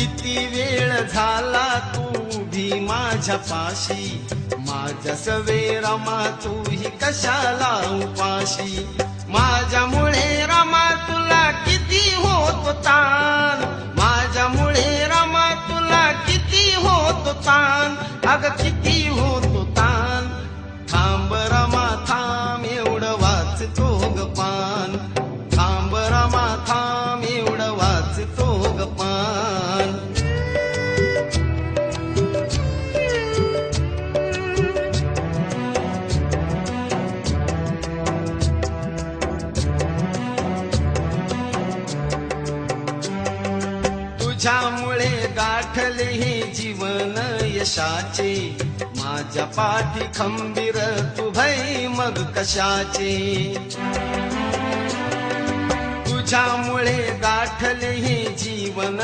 किती वेळ झाला तू उभी माझ्या पाशी, माझ्या सवे रमा तू ही कशाला उपाशी. माझ्यामुळे रमा तुला किती होतो ताण, माझ्यामुळे रमा तुला किती होतो ताण, अग किती होतो ताण. थांब रमा थांब एवढं वाचतो ग पान, थांब रमा थांब एवढं वाचतो ग पान. तुझ्यामुळे गाठले हे जीवन यशाचे, माझ्या पाठी खंबीर तू भई मग कशाचे. तुझ्यामुळे गाठले हे जीवन